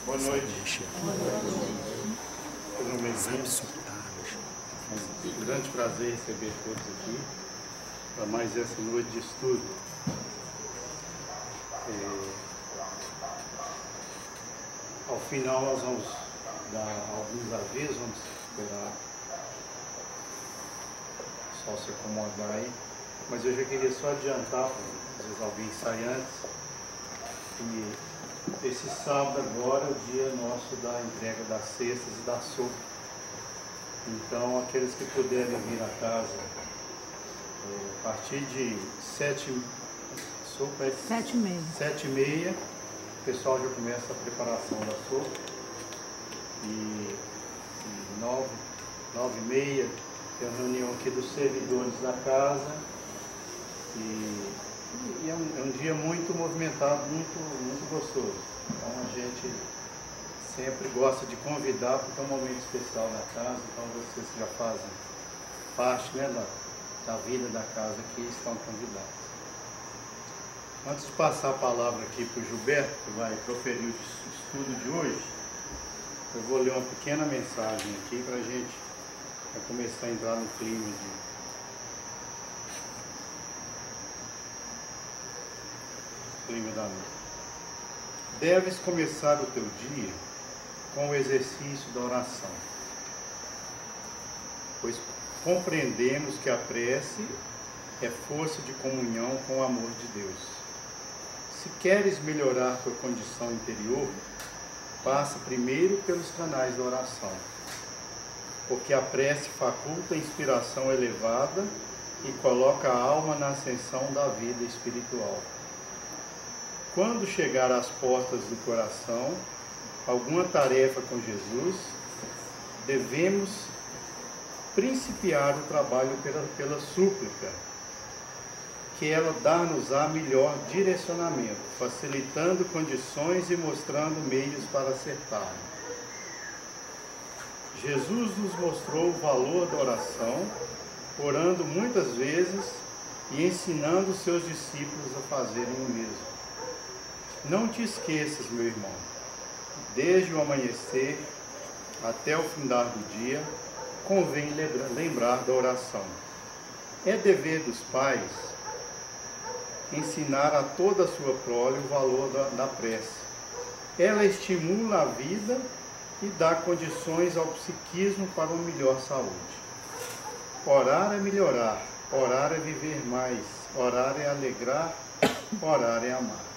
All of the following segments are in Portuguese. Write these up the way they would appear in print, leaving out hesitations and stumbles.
Boa noite. Meu nome é Zé. É um grande prazer receber todos aqui para mais essa noite de estudo. Ao final nós vamos dar alguns avisos, vamos esperar o sol se acomodar aí. Mas eu já queria só adiantar, às vezes alguém sai antes, que esse sábado agora é o dia nosso da entrega das cestas e da sopa. Então, aqueles que puderem vir à casa a partir de 7h30, o pessoal já começa a preparação da sopa. E 9h30 tem uma reunião aqui dos servidores da casa. E é um dia muito movimentado, muito gostoso. Então a gente sempre gosta de convidar, porque é um momento especial na casa. Então vocês que já fazem parte, né, da vida da casa aqui estão convidados. Antes de passar a palavra aqui para o Gilberto, que vai proferir o estudo de hoje, eu vou ler uma pequena mensagem aqui para a gente começar a entrar no clima da noite. Deves começar o teu dia com o exercício da oração, pois compreendemos que a prece é força de comunhão com o amor de Deus. Se queres melhorar tua condição interior, passa primeiro pelos canais da oração, porque a prece faculta a inspiração elevada e coloca a alma na ascensão da vida espiritual. Quando chegar às portas do coração alguma tarefa com Jesus, devemos principiar o trabalho pela súplica, que ela dá-nos-á melhor direcionamento, facilitando condições e mostrando meios para acertar. Jesus nos mostrou o valor da oração, orando muitas vezes e ensinando os seus discípulos a fazerem o mesmo. Não te esqueças, meu irmão, desde o amanhecer até o findar do dia, convém lembrar da oração. É dever dos pais ensinar a toda a sua prole o valor da prece. Ela estimula a vida e dá condições ao psiquismo para uma melhor saúde. Orar é melhorar, orar é viver mais, orar é alegrar, orar é amar.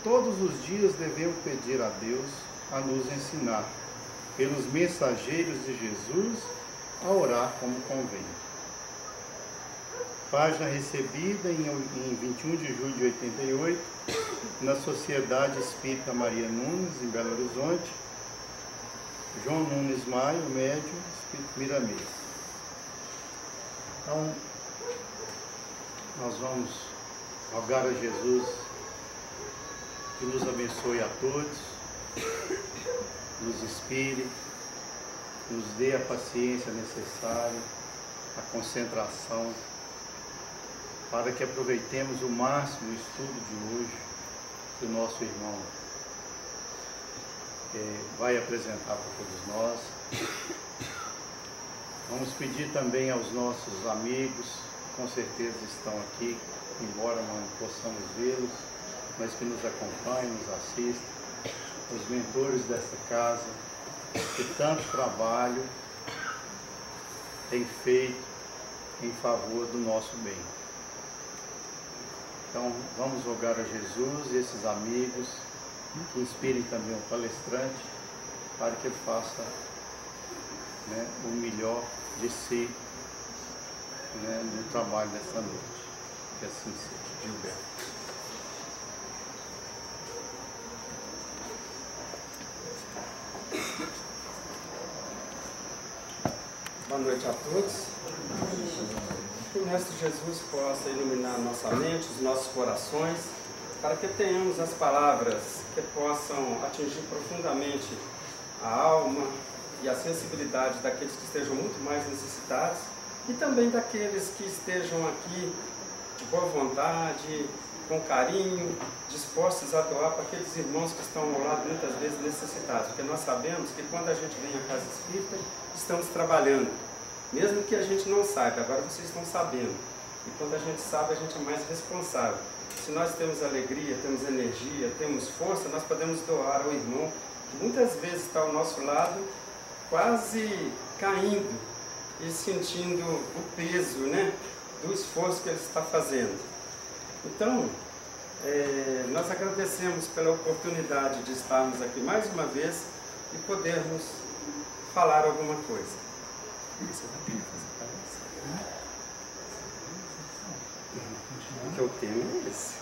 Todos os dias devemos pedir a Deus a nos ensinar, pelos mensageiros de Jesus, a orar como convém. Página recebida em 21 de julho de 88, na Sociedade Espírita Maria Nunes, em Belo Horizonte, João Nunes Maio, médium, Espírito Miramês. Então, nós vamos rogar a Jesus que nos abençoe a todos, nos inspire, nos dê a paciência necessária, a concentração, para que aproveitemos o máximo o estudo de hoje, que o nosso irmão vai apresentar para todos nós. Vamos pedir também aos nossos amigos, com certeza estão aqui, embora não possamos vê-los, mas que nos acompanhem, nos assistem, os mentores desta casa, que tanto trabalho têm feito em favor do nosso bem. Então, vamos rogar a Jesus e esses amigos que inspirem também o palestrante para que ele faça, né, o melhor de si, né, no trabalho dessa noite. Que assim seja. Gilberto. Boa noite a todos. Que o Mestre Jesus possa iluminar nossa mente, os nossos corações, para que tenhamos as palavras que possam atingir profundamente a alma e a sensibilidade daqueles que estejam muito mais necessitados e também daqueles que estejam aqui de boa vontade, com carinho, dispostos a doar para aqueles irmãos que estão ao lado muitas vezes necessitados, porque nós sabemos que quando a gente vem à casa espírita, estamos trabalhando, mesmo que a gente não saiba, agora vocês estão sabendo, e quando a gente sabe, a gente é mais responsável. Se nós temos alegria, temos energia, temos força, nós podemos doar ao irmão que muitas vezes está ao nosso lado, quase caindo e sentindo o peso, né, do esforço que ele está fazendo. Então, nós agradecemos pela oportunidade de estarmos aqui mais uma vez e podermos falar alguma coisa. Porque o tema é esse.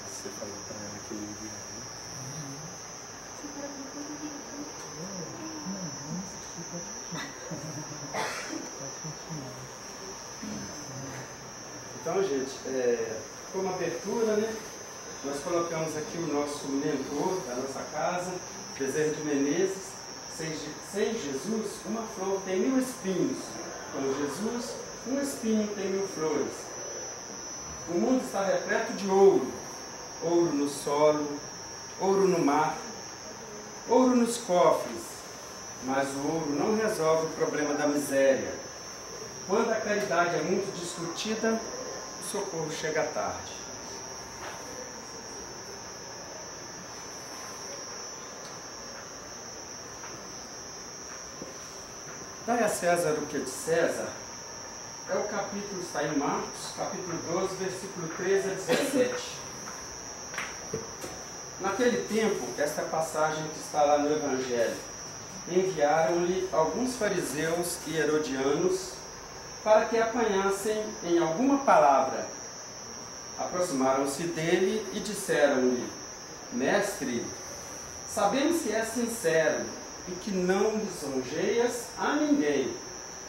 Você falou para ela que ele iria. Então, gente, como abertura, né, nós colocamos aqui o nosso mentor da nossa casa, Bezerra de Menezes. Sem Jesus, uma flor tem 1000 espinhos. Com Jesus, um espinho tem 1000 flores. O mundo está repleto de ouro. Ouro no solo, ouro no mar, ouro nos cofres. Mas o ouro não resolve o problema da miséria. Quando a caridade é muito discutida, o socorro chega tarde. Dai a César o que é de César, é o capítulo, está em Marcos, capítulo 12, versículo 13 a 17. Naquele tempo, esta passagem que está lá no Evangelho, enviaram-lhe alguns fariseus e herodianos para que apanhassem em alguma palavra. Aproximaram-se dele e disseram-lhe: Mestre, sabemos que és sincero e que não lisonjeias a ninguém,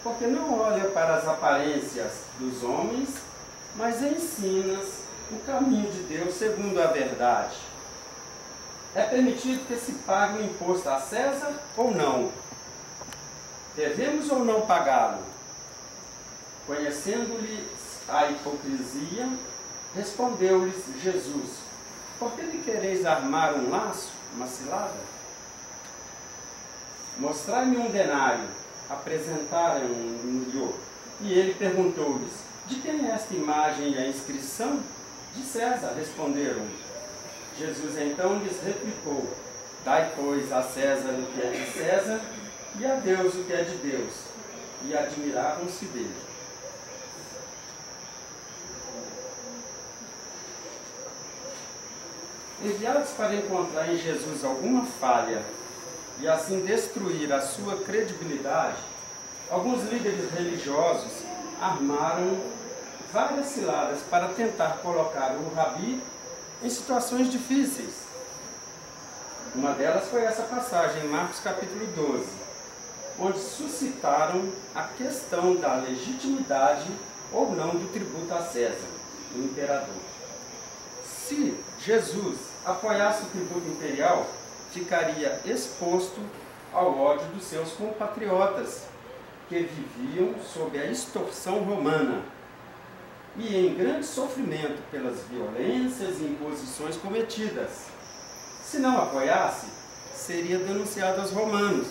porque não olha para as aparências dos homens, mas ensinas o caminho de Deus segundo a verdade. É permitido que se pague o imposto a César ou não? Devemos ou não pagá-lo? Conhecendo-lhe a hipocrisia, respondeu-lhes Jesus: Por que lhe quereis armar um laço, uma cilada? Mostrai-me um denário. Apresentaram-lhe, e ele perguntou-lhes: De quem é esta imagem e a inscrição? De César, responderam. Jesus então lhes replicou: Dai, pois, a César o que é de César e a Deus o que é de Deus. E admiravam-se dele. Enviados para encontrar em Jesus alguma falha e assim destruir a sua credibilidade, alguns líderes religiosos armaram várias ciladas para tentar colocar o Rabi em situações difíceis. Uma delas foi essa passagem em Marcos capítulo 12, onde suscitaram a questão da legitimidade ou não do tributo a César, o imperador. Se Jesus apoiasse o tributo imperial, ficaria exposto ao ódio dos seus compatriotas, que viviam sob a extorsão romana e em grande sofrimento pelas violências e imposições cometidas. Se não apoiasse, seria denunciado aos romanos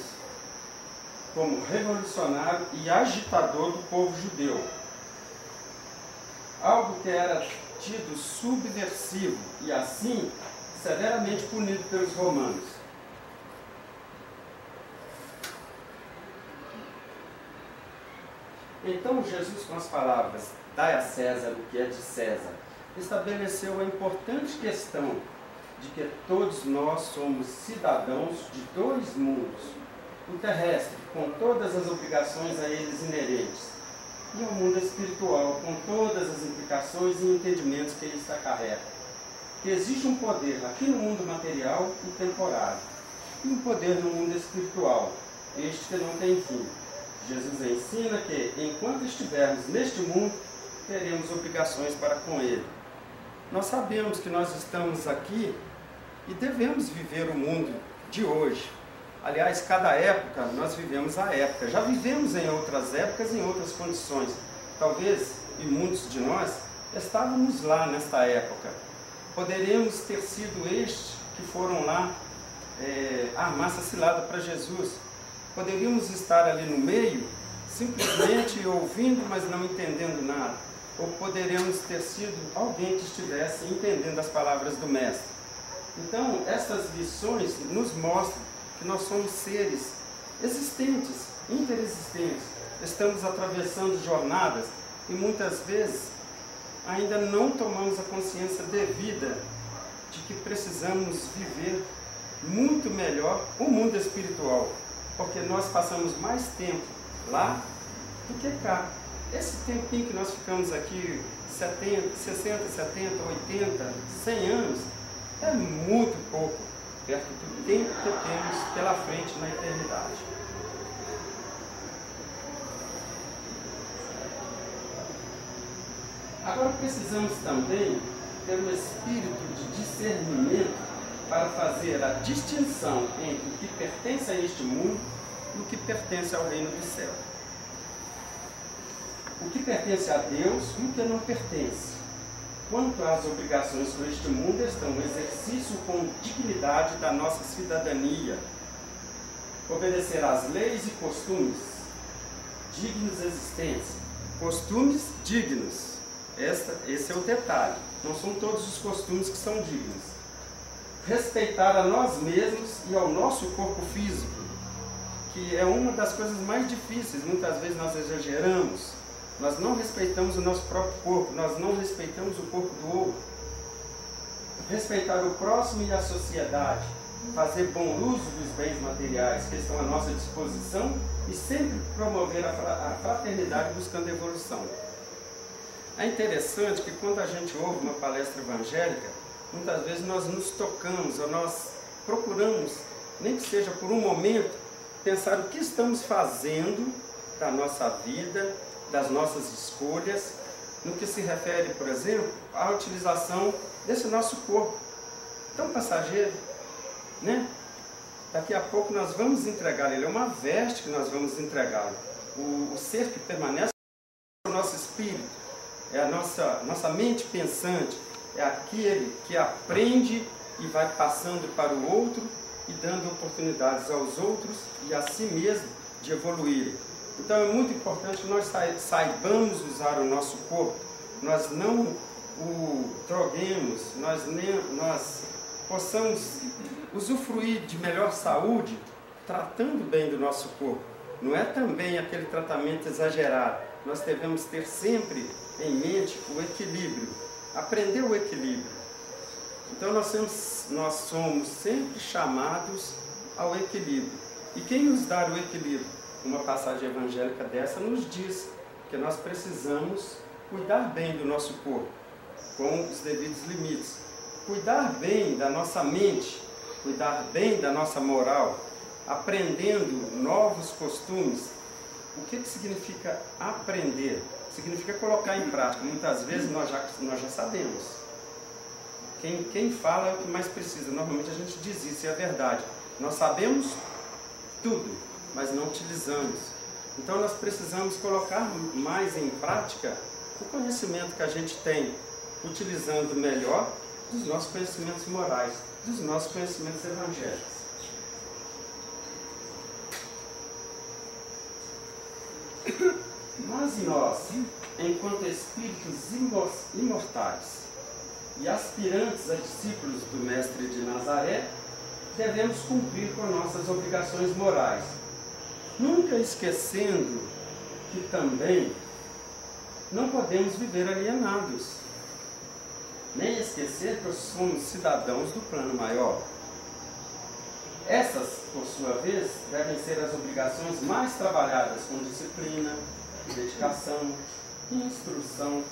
como revolucionário e agitador do povo judeu, algo que era tido subversivo e assim severamente punido pelos romanos. Então Jesus, com as palavras "Dai a César o que é de César", estabeleceu a importante questão de que todos nós somos cidadãos de dois mundos: o terrestre, com todas as obrigações a eles inerentes, e o mundo espiritual, com todas as implicações e entendimentos que ele acarreta. Que existe um poder aqui no mundo material e temporário, e um poder no mundo espiritual, este que não tem fim. Jesus ensina que, enquanto estivermos neste mundo, teremos obrigações para com ele. Nós sabemos que nós estamos aqui e devemos viver o mundo de hoje, Aliás, cada época, nós vivemos a época. Já vivemos em outras épocas, em outras condições. Talvez, e muitos de nós, estávamos lá nesta época. Poderíamos ter sido estes que foram lá armar essa cilada para Jesus. Poderíamos estar ali no meio, simplesmente ouvindo, mas não entendendo nada. Ou poderíamos ter sido alguém que estivesse entendendo as palavras do Mestre. Então, essas lições nos mostram que nós somos seres existentes, interexistentes. Estamos atravessando jornadas e muitas vezes ainda não tomamos a consciência devida de que precisamos viver muito melhor o mundo espiritual, porque nós passamos mais tempo lá do que cá. Esse tempinho que nós ficamos aqui, 60, 70, 80, 100 anos, é muito pouco perto do tempo que temos pela frente na eternidade. Agora precisamos também ter um espírito de discernimento para fazer a distinção entre o que pertence a este mundo e o que pertence ao reino do céu. O que pertence a Deus e o que não pertence. Quanto às obrigações com este mundo, estão o exercício com dignidade da nossa cidadania, obedecer às leis e costumes dignos existentes, costumes dignos. Esse é o detalhe. Não são todos os costumes que são dignos. Respeitar a nós mesmos e ao nosso corpo físico, que é uma das coisas mais difíceis. Muitas vezes nós exageramos, nós não respeitamos o nosso próprio corpo, nós não respeitamos o corpo do outro. Respeitar o próximo e a sociedade, fazer bom uso dos bens materiais que estão à nossa disposição e sempre promover a fraternidade buscando evolução. É interessante que quando a gente ouve uma palestra evangélica, muitas vezes nós nos tocamos, ou nós procuramos, nem que seja por um momento, pensar o que estamos fazendo da nossa vida, das nossas escolhas, no que se refere, por exemplo, à utilização desse nosso corpo tão passageiro, né? Daqui a pouco nós vamos entregá-lo, ele é uma veste que nós vamos entregá-lo. O ser que permanece é o nosso espírito, é a nossa mente pensante, é aquele que aprende e vai passando para o outro e dando oportunidades aos outros e a si mesmo de evoluírem. Então é muito importante que nós saibamos usar o nosso corpo, nós não o droguemos, nós possamos usufruir de melhor saúde tratando bem do nosso corpo. Não é também aquele tratamento exagerado. Nós devemos ter sempre em mente o equilíbrio, aprender o equilíbrio. Então nós somos sempre chamados ao equilíbrio. E quem nos dá o equilíbrio? Uma passagem evangélica dessa nos diz que nós precisamos cuidar bem do nosso corpo, com os devidos limites. Cuidar bem da nossa mente, cuidar bem da nossa moral, aprendendo novos costumes. O que significa aprender? Significa colocar em prática. Muitas vezes nós já sabemos. Quem fala é o que mais precisa. Normalmente a gente diz isso, é a verdade. Nós sabemos tudo, mas não utilizamos. Então nós precisamos colocar mais em prática o conhecimento que a gente tem, utilizando melhor dos nossos conhecimentos morais, dos nossos conhecimentos evangélicos. Mas nós, enquanto espíritos imortais e aspirantes a discípulos do Mestre de Nazaré, devemos cumprir com nossas obrigações morais, nunca esquecendo que também não podemos viver alienados, nem esquecer que somos cidadãos do plano maior. Essas, por sua vez, devem ser as obrigações mais trabalhadas com disciplina, dedicação, instrução,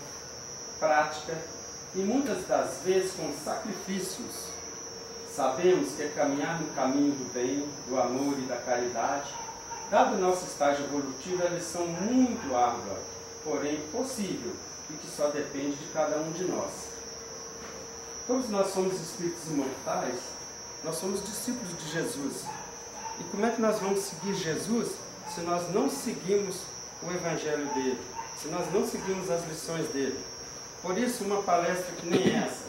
prática e muitas das vezes com sacrifícios. Sabemos que caminhar no caminho do bem, do amor e da caridade, dado o nosso estágio evolutivo, é lição muito árdua, porém possível e que só depende de cada um de nós. Todos nós somos espíritos imortais, nós somos discípulos de Jesus. E como é que nós vamos seguir Jesus se nós não seguimos o Evangelho dele, se nós não seguimos as lições dele? Por isso, uma palestra que nem essa,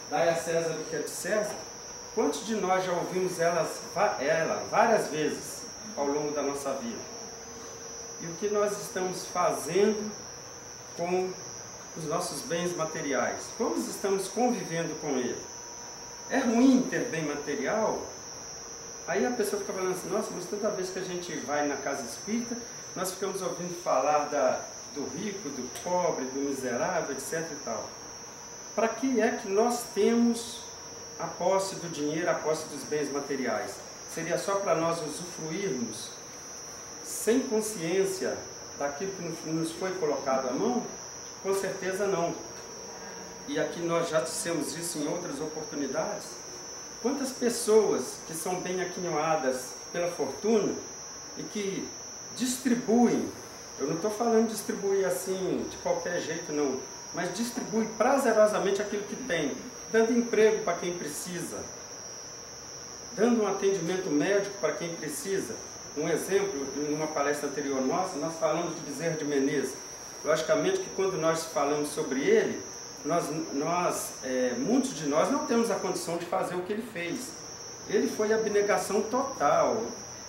dai a César o que é de César, quantos de nós já ouvimos ela várias vezes ao longo da nossa vida? E o que nós estamos fazendo com os nossos bens materiais? Como estamos convivendo com ele? É ruim ter bem material? Aí a pessoa fica falando assim, nossa, mas toda vez que a gente vai na casa espírita, nós ficamos ouvindo falar do rico, do pobre, do miserável, etc. e tal. Para que é que nós temos a posse do dinheiro, a posse dos bens materiais? Seria só para nós usufruirmos sem consciência daquilo que nos foi colocado à mão? Com certeza não. E aqui nós já dissemos isso em outras oportunidades. Quantas pessoas que são bem aquinhoadas pela fortuna e que distribuem, eu não estou falando de distribuir assim de qualquer jeito não, mas distribui prazerosamente aquilo que tem, dando emprego para quem precisa, dando um atendimento médico para quem precisa. Um exemplo, em uma palestra anterior nossa, nós falamos de Bezerra de Menezes. Logicamente que quando nós falamos sobre ele, muitos de nós não temos a condição de fazer o que ele fez. Ele foi abnegação total.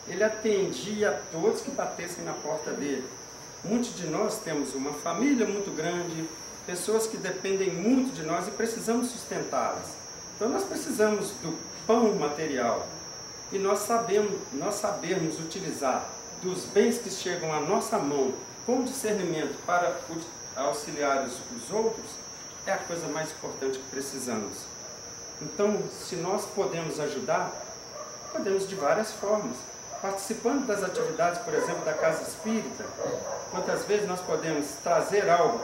Ele atendia a todos que batessem na porta dele. Muitos de nós temos uma família muito grande, pessoas que dependem muito de nós e precisamos sustentá-las. Então nós precisamos do pão material. E nós sabermos utilizar dos bens que chegam à nossa mão com discernimento para auxiliar os outros, é a coisa mais importante que precisamos. Então, se nós podemos ajudar, podemos de várias formas. Participando das atividades, por exemplo, da Casa Espírita, quantas vezes nós podemos trazer algo.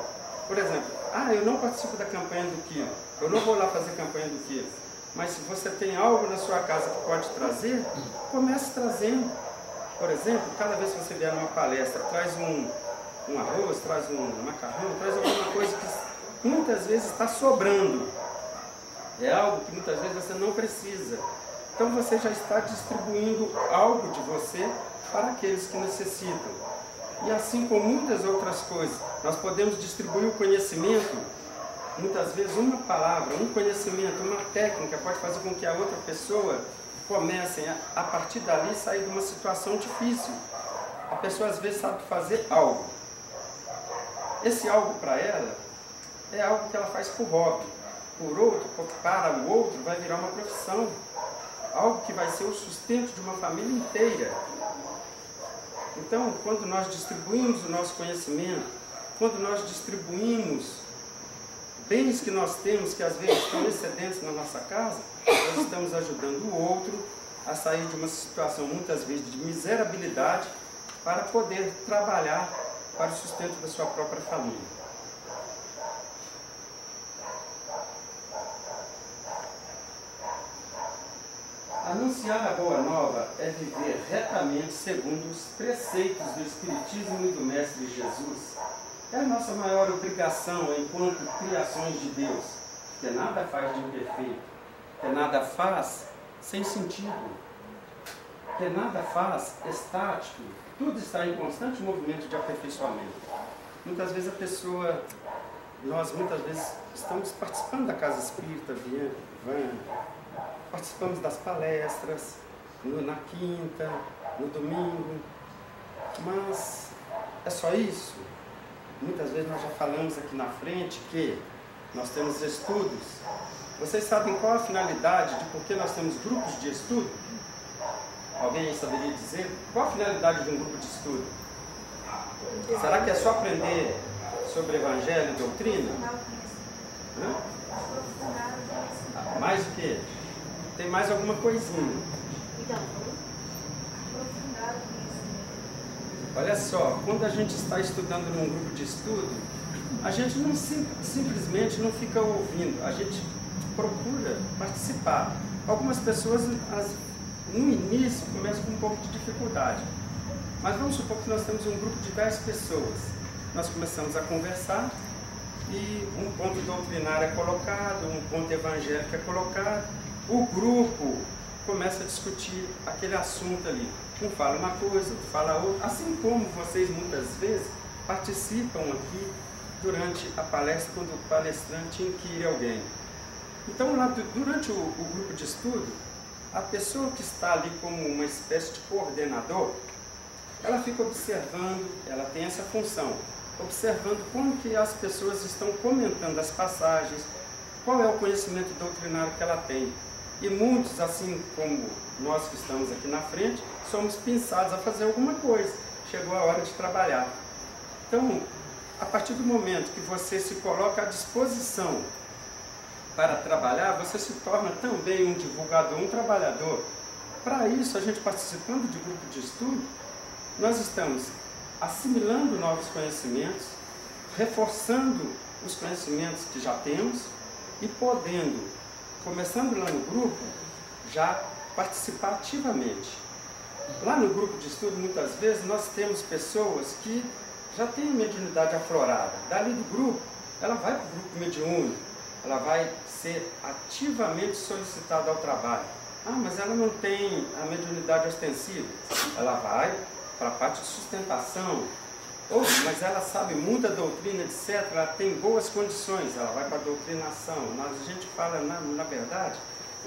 Por exemplo, eu não participo da campanha do quilo, eu não vou lá fazer campanha do quilo. Mas se você tem algo na sua casa que pode trazer, comece trazendo. Por exemplo, cada vez que você vier numa palestra, traz um arroz, traz um macarrão, traz alguma coisa que muitas vezes está sobrando. É algo que muitas vezes você não precisa. Então você já está distribuindo algo de você para aqueles que necessitam. E assim como muitas outras coisas, nós podemos distribuir o conhecimento. Muitas vezes uma palavra, um conhecimento, uma técnica pode fazer com que a outra pessoa comece a partir dali sair de uma situação difícil. A pessoa às vezes sabe fazer algo. Esse algo para ela é algo que ela faz por hobby. Para o outro vai virar uma profissão. Algo que vai ser o sustento de uma família inteira. Então, quando nós distribuímos o nosso conhecimento, quando nós distribuímos bens que nós temos, que às vezes estão excedentes na nossa casa, nós estamos ajudando o outro a sair de uma situação, muitas vezes, de miserabilidade, para poder trabalhar para o sustento da sua própria família. Anunciar a Boa Nova é viver retamente segundo os preceitos do Espiritismo e do Mestre Jesus. É a nossa maior obrigação enquanto criações de Deus, que nada faz de imperfeito, que nada faz sem sentido, que nada faz estático, tudo está em constante movimento de aperfeiçoamento. Muitas vezes nós muitas vezes estamos participando da Casa Espírita, participamos das palestras, na quinta, no domingo, mas é só isso? Muitas vezes nós já falamos aqui na frente que nós temos estudos. Vocês sabem qual a finalidade de por que nós temos grupos de estudo? Alguém aí saberia dizer? Qual a finalidade de um grupo de estudo? Será que é só aprender sobre Evangelho e doutrina? Mais o quê? Tem mais alguma coisinha. Olha só, quando a gente está estudando num grupo de estudo, a gente não simplesmente não fica ouvindo, a gente procura participar. Algumas pessoas, no início, começam com um pouco de dificuldade. Mas vamos supor que nós temos um grupo de 10 pessoas. Nós começamos a conversar e um ponto doutrinário é colocado, um ponto evangélico é colocado. O grupo começa a discutir aquele assunto ali. Um fala uma coisa, outro fala outra, assim como vocês muitas vezes participam aqui durante a palestra, quando o palestrante inquire alguém. Então, lá durante o grupo de estudo, a pessoa que está ali como uma espécie de coordenador, ela fica observando, ela tem essa função, observando como que as pessoas estão comentando as passagens, qual é o conhecimento doutrinário que ela tem. E muitos, assim como nós que estamos aqui na frente, somos pinçados a fazer alguma coisa. Chegou a hora de trabalhar. Então, a partir do momento que você se coloca à disposição para trabalhar, você se torna também um divulgador, um trabalhador. Para isso, a gente participando de grupo de estudo, nós estamos assimilando novos conhecimentos, reforçando os conhecimentos que já temos e podendo, começando lá no grupo, já participar ativamente. Lá no grupo de estudo, muitas vezes, nós temos pessoas que já têm a mediunidade aflorada. Dali do grupo, ela vai para o grupo mediúnico, ela vai ser ativamente solicitada ao trabalho. Ah, mas ela não tem a mediunidade ostensiva. Ela vai para a parte de sustentação. Ou, mas ela sabe muita doutrina, etc. Ela tem boas condições, ela vai para a doutrinação. A gente fala, na verdade,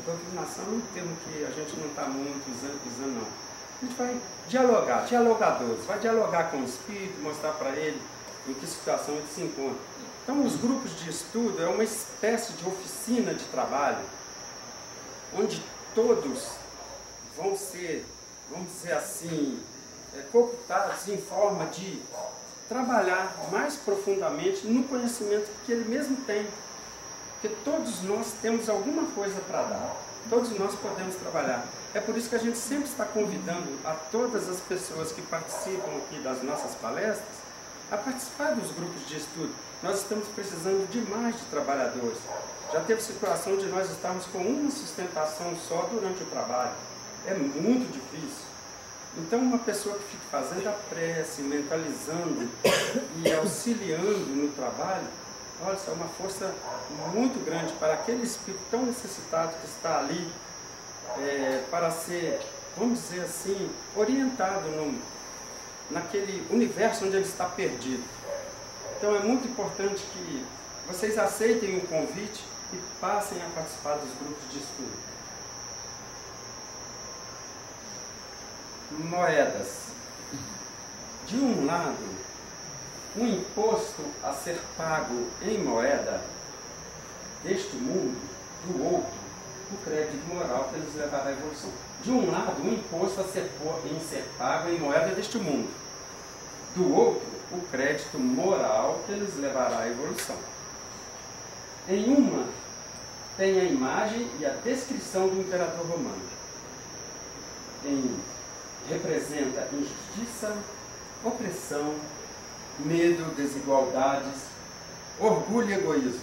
doutrinação é um termo que a gente não está muito usando, não. A gente vai dialogar, dialogadores, vai dialogar com o espírito, mostrar para ele em que situação ele se encontra. Então, os grupos de estudo é uma espécie de oficina de trabalho, onde todos vão ser, vamos dizer assim, cooptados em forma de trabalhar mais profundamente no conhecimento que ele mesmo tem. Porque todos nós temos alguma coisa para dar, todos nós podemos trabalhar. É por isso que a gente sempre está convidando a todas as pessoas que participam aqui das nossas palestras a participar dos grupos de estudo. Nós estamos precisando demais de trabalhadores. Já teve situação de nós estarmos com uma sustentação só durante o trabalho. É muito difícil. Então, uma pessoa que fica fazendo a prece, mentalizando e auxiliando no trabalho, olha, isso é uma força muito grande para aquele espírito tão necessitado que está ali, para ser, vamos dizer assim, orientado naquele universo onde ele está perdido. Então, é muito importante que vocês aceitem o convite e passem a participar dos grupos de estudo. Moedas. De um lado, um imposto a ser pago em moeda deste mundo, do outro, o crédito moral que eles levará à evolução. De um lado, um imposto a ser pago em moeda deste mundo, do outro, o crédito moral que eles levará à evolução. Em uma, tem a imagem e a descrição do imperador romano. Representa injustiça, opressão, medo, desigualdades, orgulho e egoísmo.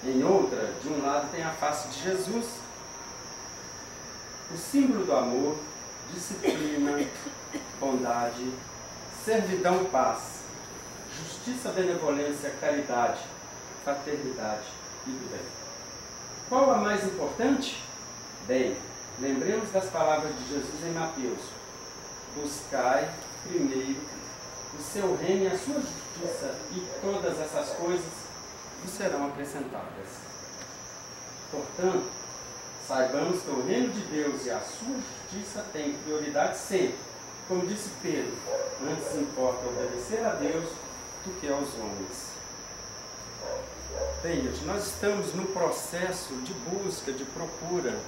Em outra, de um lado, tem a face de Jesus, o símbolo do amor, disciplina, bondade, servidão, paz, justiça, benevolência, caridade, fraternidade e bem. Qual a mais importante? Bem, lembremos das palavras de Jesus em Mateus. Buscai primeiro o seu reino e a sua justiça, e todas essas coisas vos serão acrescentadas. Portanto, saibamos que o reino de Deus e a sua justiça têm prioridade sempre. Como disse Pedro, antes importa obedecer a Deus do que aos homens. Bem, gente, nós estamos no processo de busca, de procura.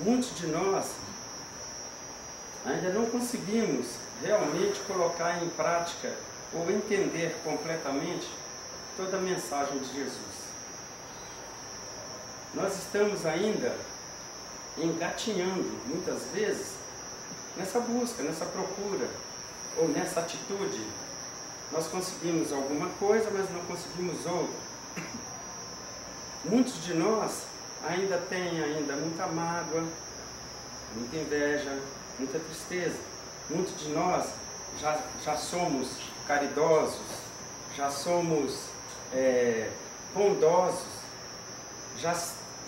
Muitos de nós ainda não conseguimos realmente colocar em prática ou entender completamente toda a mensagem de Jesus. Nós estamos ainda engatinhando, muitas vezes, nessa busca, nessa procura, ou nessa atitude. Nós conseguimos alguma coisa, mas não conseguimos outra. Muitos de nós ainda têm muita mágoa, muita inveja, muita tristeza. Muitos de nós já somos caridosos, já somos bondosos, já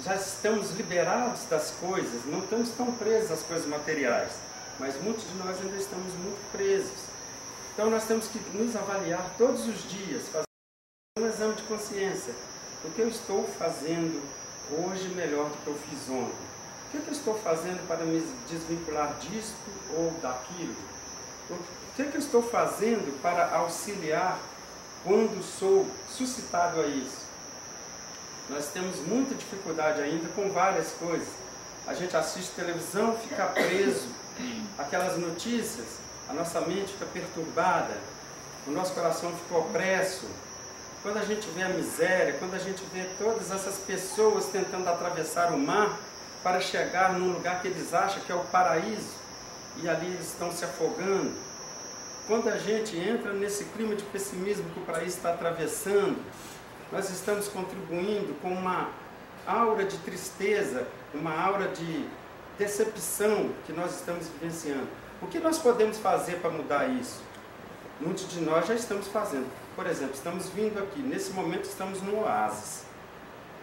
já estamos liberados das coisas, não estamos tão presos às coisas materiais, mas muitos de nós ainda estamos muito presos. Então nós temos que nos avaliar todos os dias, fazer um exame de consciência. O que eu estou fazendo hoje melhor do que eu fiz ontem? O que eu estou fazendo para me desvincular disto ou daquilo? O que eu estou fazendo para auxiliar quando sou suscitado a isso? Nós temos muita dificuldade ainda com várias coisas. A gente assiste televisão, fica preso àquelas notícias, a nossa mente fica perturbada, o nosso coração fica opresso. Quando a gente vê a miséria, quando a gente vê todas essas pessoas tentando atravessar o mar para chegar num lugar que eles acham que é o paraíso, e ali eles estão se afogando. Quando a gente entra nesse clima de pessimismo que o país está atravessando, nós estamos contribuindo com uma aura de tristeza, uma aura de decepção que nós estamos vivenciando. O que nós podemos fazer para mudar isso? Muitos de nós já estamos fazendo. Por exemplo, estamos vindo aqui, nesse momento estamos no oásis.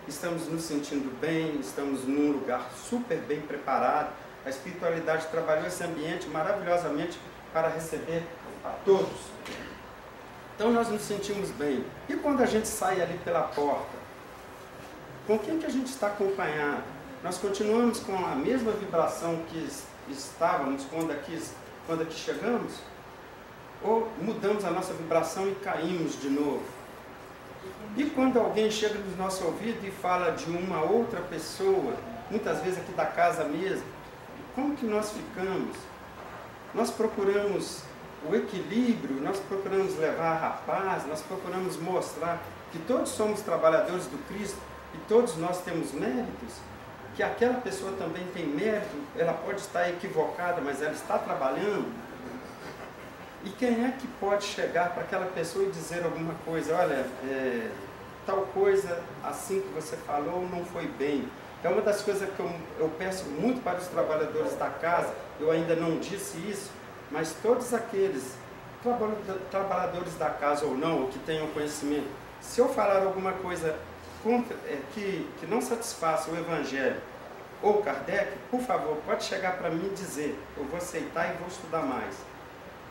Estamos nos sentindo bem, estamos num lugar super bem preparado. A espiritualidade trabalhou esse ambiente maravilhosamente para receber a todos. Então nós nos sentimos bem. E quando a gente sai ali pela porta, com quem que a gente está acompanhado? Nós continuamos com a mesma vibração que estávamos quando aqui chegamos? Ou mudamos a nossa vibração e caímos de novo? E quando alguém chega no nosso ouvido e fala de uma outra pessoa, muitas vezes aqui da casa mesmo, como que nós ficamos? Nós procuramos o equilíbrio, nós procuramos levar a paz, nós procuramos mostrar que todos somos trabalhadores do Cristo e todos nós temos méritos, que aquela pessoa também tem mérito, ela pode estar equivocada, mas ela está trabalhando. E quem é que pode chegar para aquela pessoa e dizer alguma coisa? Olha, tal coisa, assim que você falou, não foi bem. É uma das coisas que eu peço muito para os trabalhadores da casa, eu ainda não disse isso, mas todos aqueles trabalhadores da casa ou não, que tenham conhecimento, se eu falar alguma coisa que não satisfaça o Evangelho ou Kardec, por favor, pode chegar para mim e dizer, eu vou aceitar e vou estudar mais.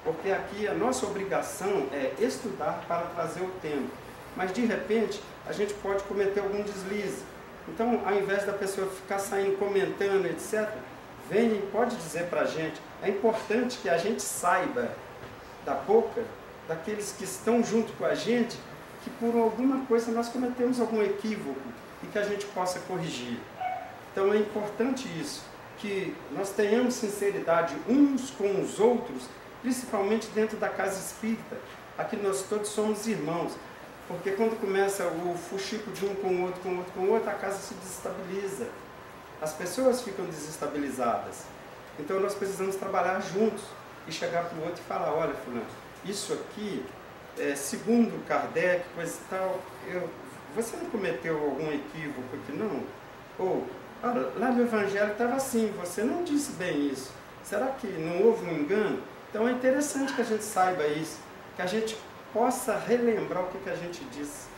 Porque aqui a nossa obrigação é estudar para trazer o tempo. Mas de repente a gente pode cometer algum deslize. Então, ao invés da pessoa ficar saindo comentando, etc., vem e pode dizer para a gente. É importante que a gente saiba da boca daqueles que estão junto com a gente que por alguma coisa nós cometemos algum equívoco e que a gente possa corrigir. Então é importante isso, que nós tenhamos sinceridade uns com os outros, principalmente dentro da casa espírita. Aqui nós todos somos irmãos, porque quando começa o fuxico de um com o outro, com o outro, com o outro, a casa se desestabiliza. As pessoas ficam desestabilizadas. Então nós precisamos trabalhar juntos e chegar para o outro e falar, olha fulano, isso aqui, segundo Kardec, coisa e tal, você não cometeu algum equívoco aqui não? Ou, lá no Evangelho estava assim, você não disse bem isso. Será que não houve um engano? Então é interessante que a gente saiba isso, que a gente possa relembrar o que a gente disse.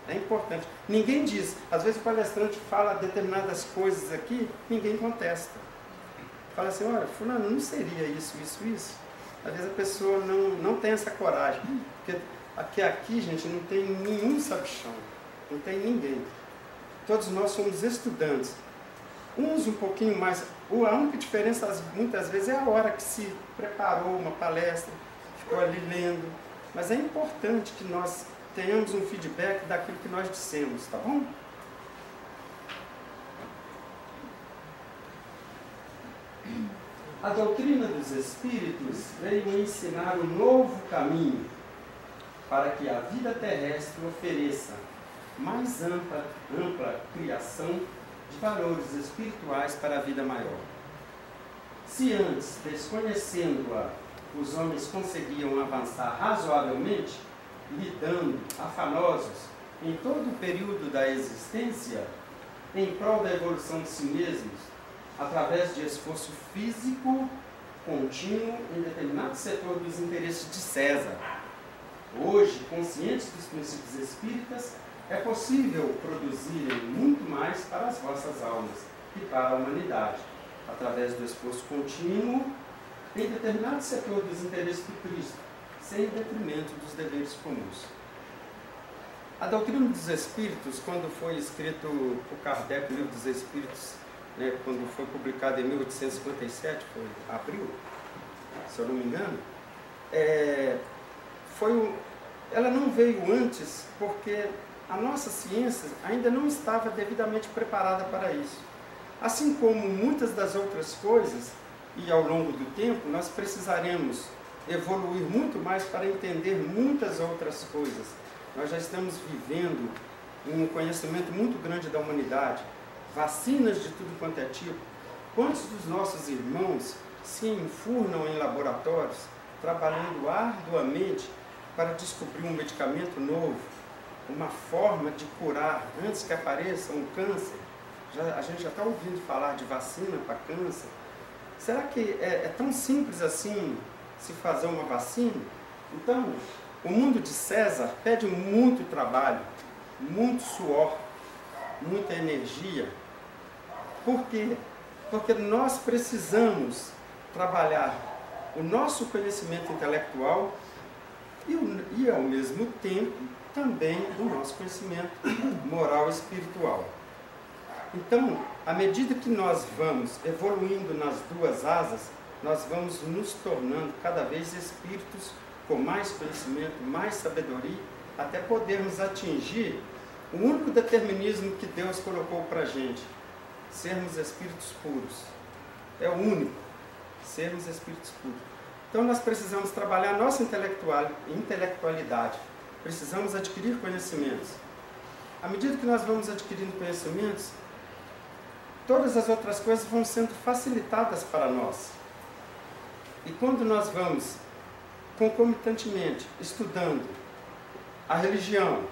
É importante. Ninguém diz. Às vezes o palestrante fala determinadas coisas aqui, ninguém contesta. Fala assim, olha, fulano, não seria isso, isso, isso. Às vezes a pessoa não tem essa coragem. Porque aqui, gente, não tem nenhum sabichão. Não tem ninguém. Todos nós somos estudantes. Uns um pouquinho mais. A única diferença, muitas vezes, é a hora que se preparou uma palestra, ficou ali lendo. Mas é importante que nós tenhamos um feedback daquilo que nós dissemos, tá bom? A doutrina dos Espíritos veio ensinar um novo caminho para que a vida terrestre ofereça mais ampla criação de valores espirituais para a vida maior. Se antes, desconhecendo-a, os homens conseguiam avançar razoavelmente, lidando afanosos em todo o período da existência, em prol da evolução de si mesmos, através de esforço físico contínuo em determinado setor dos interesses de César. hoje, conscientes dos princípios espíritas, é possível produzirem muito mais para as vossas almas e para a humanidade, através do esforço contínuo em determinado setor dos interesses do Cristo, sem detrimento dos deveres comuns. A doutrina dos Espíritos, quando foi escrito por Kardec, o Livro dos Espíritos, né, quando foi publicado em 1857, foi abril, se eu não me engano, ela não veio antes porque a nossa ciência ainda não estava devidamente preparada para isso. Assim como muitas das outras coisas, e ao longo do tempo, nós precisaremos evoluir muito mais para entender muitas outras coisas. Nós já estamos vivendo um conhecimento muito grande da humanidade, vacinas de tudo quanto é tipo. Quantos dos nossos irmãos se enfurnam em laboratórios, trabalhando arduamente para descobrir um medicamento novo, uma forma de curar antes que apareça um câncer? A gente já está ouvindo falar de vacina para câncer. Será que é tão simples assim se fazer uma vacina? Então, o mundo de César pede muito trabalho, muito suor, muita energia. Por quê? Porque nós precisamos trabalhar o nosso conhecimento intelectual e ao mesmo tempo, também o nosso conhecimento moral e espiritual. Então, à medida que nós vamos evoluindo nas duas asas, nós vamos nos tornando cada vez espíritos com mais conhecimento, mais sabedoria, até podermos atingir o único determinismo que Deus colocou para a gente: sermos espíritos puros. É o único, sermos espíritos puros. Então nós precisamos trabalhar a nossa intelectualidade, precisamos adquirir conhecimentos. À medida que nós vamos adquirindo conhecimentos, todas as outras coisas vão sendo facilitadas para nós. E quando nós vamos concomitantemente estudando a religião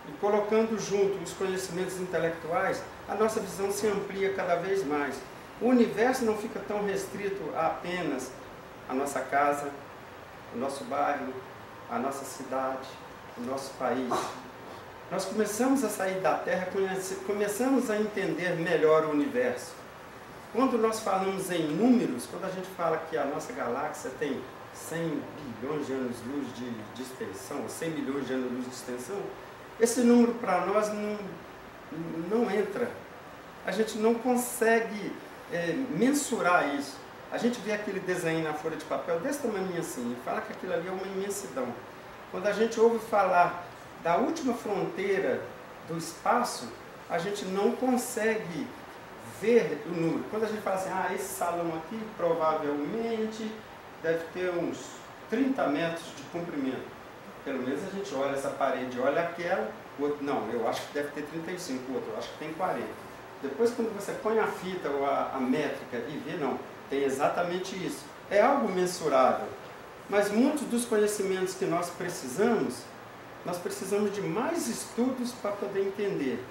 e colocando junto os conhecimentos intelectuais, a nossa visão se amplia cada vez mais. O universo não fica tão restrito a apenas a nossa casa, o nosso bairro, a nossa cidade, o nosso país. Nós começamos a sair da Terra, começamos a entender melhor o universo. Quando nós falamos em números, quando a gente fala que a nossa galáxia tem 100 bilhões de anos-luz de extensão, ou 100 milhões de anos-luz de extensão, esse número para nós não entra. A gente não consegue mensurar isso. A gente vê aquele desenho na folha de papel desse tamanho assim, e fala que aquilo ali é uma imensidão. Quando a gente ouve falar da última fronteira do espaço, a gente não consegue ver o número. Quando a gente fala assim, esse salão aqui provavelmente deve ter uns 30 metros de comprimento. Pelo menos a gente olha essa parede, olha aquela, o outro, não, eu acho que deve ter 35, o outro, eu acho que tem 40. Depois, quando você põe a fita ou a métrica e vê, não, tem exatamente isso. É algo mensurável. Mas muitos dos conhecimentos que nós precisamos de mais estudos para poder entender.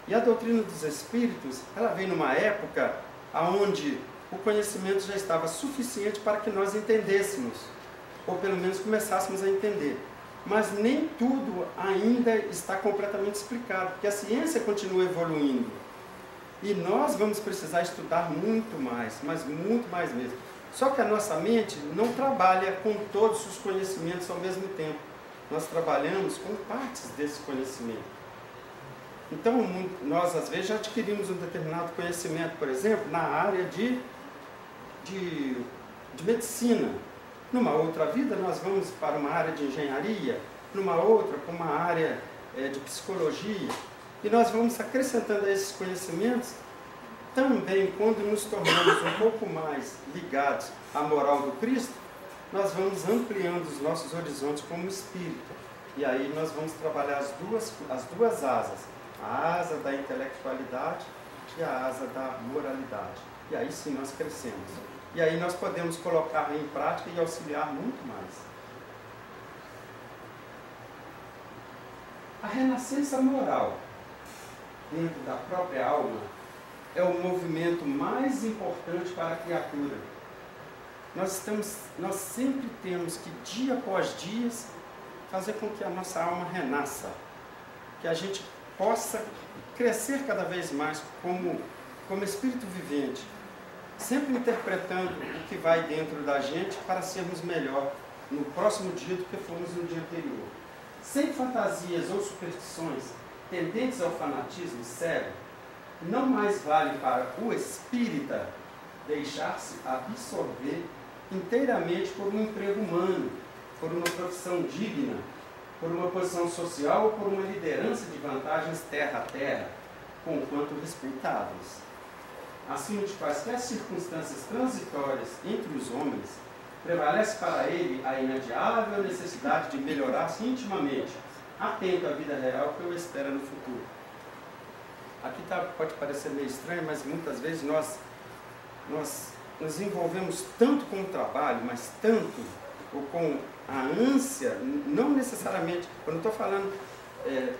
E a doutrina dos Espíritos, ela vem numa época onde o conhecimento já estava suficiente para que nós entendêssemos, ou pelo menos começássemos a entender. Mas nem tudo ainda está completamente explicado, porque a ciência continua evoluindo. E nós vamos precisar estudar muito mais, mas muito mais mesmo. Só que a nossa mente não trabalha com todos os conhecimentos ao mesmo tempo. Nós trabalhamos com partes desse conhecimento. Então, nós às vezes já adquirimos um determinado conhecimento, por exemplo, na área de medicina. Numa outra vida, nós vamos para uma área de engenharia, numa outra, para uma área de psicologia. E nós vamos acrescentando a esses conhecimentos também, quando nos tornamos um pouco mais ligados à moral do Cristo, nós vamos ampliando os nossos horizontes como espírito. E aí nós vamos trabalhar as duas asas, a asa da intelectualidade e a asa da moralidade. E aí sim nós crescemos. E aí nós podemos colocar em prática e auxiliar muito mais. A renascença moral dentro da própria alma é o movimento mais importante para a criatura. Nós sempre temos que, dia após dia, fazer com que a nossa alma renasça, que a gente possa crescer cada vez mais como espírito vivente, sempre interpretando o que vai dentro da gente para sermos melhor no próximo dia do que fomos no dia anterior. Sem fantasias ou superstições tendentes ao fanatismo cego, não mais vale para o espírita deixar-se absorver inteiramente por um emprego humano, por uma profissão digna, por uma posição social ou por uma liderança de vantagens terra a terra, conquanto respeitáveis. Acima de quaisquer circunstâncias transitórias entre os homens, prevalece para ele a inadiável necessidade de melhorar-se intimamente, atento à vida real que o espera no futuro. Aqui pode parecer meio estranho, mas muitas vezes nós nos envolvemos tanto com o trabalho, mas tanto, ou com a ânsia, não necessariamente, quando eu estou falando,